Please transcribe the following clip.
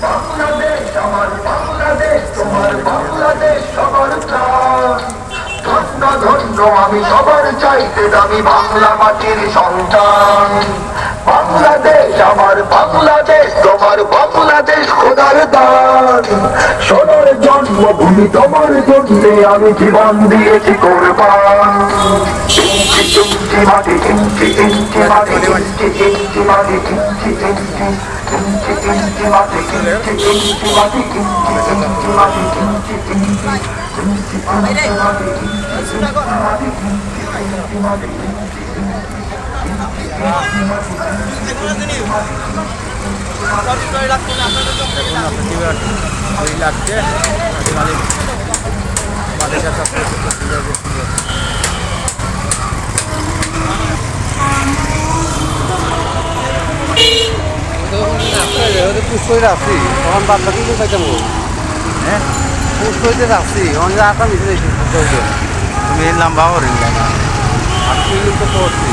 বাংলাদেশ আমার বাংলাদেশ, তোমার বাংলাদেশ সবার প্রাণ। ধন্য ধন্য আমি সবার চাইতে দামি বাংলা মাটির সন্তান। বাংলাদেশ আমার বাংলাদেশ, তোমার বাংলাদেশ খোদার দান। সোনার জন্মভূমি তোমার জন্যে আমি জীবন দিয়েছি কোরবান। ইঞ্চি ইঞ্চি মাটি, ইঞ্চি ইঞ্চি মাটি, ইঞ্চি ইঞ্চি মাটি, ইঞ্চি ইঞ্চি ইঞ্চি ইঞ্চি মাটি, ইঞ্চি ইঞ্চি মাটি, ইঞ্চি ইঞ্চি মাটি, ইঞ্চি ইঞ্চি ইঞ্চি মাটি, ইঞ্চি মাটি, পুষ্ট হয়ে আসছি তখন বাদ বাকি পাইতাম হ্যাঁ পুষ্ট হইতে আসছি অনেক আঁকা মিশে পুষ্ট হইতে তুমি লম্বা হরিণ আর কি তো করছি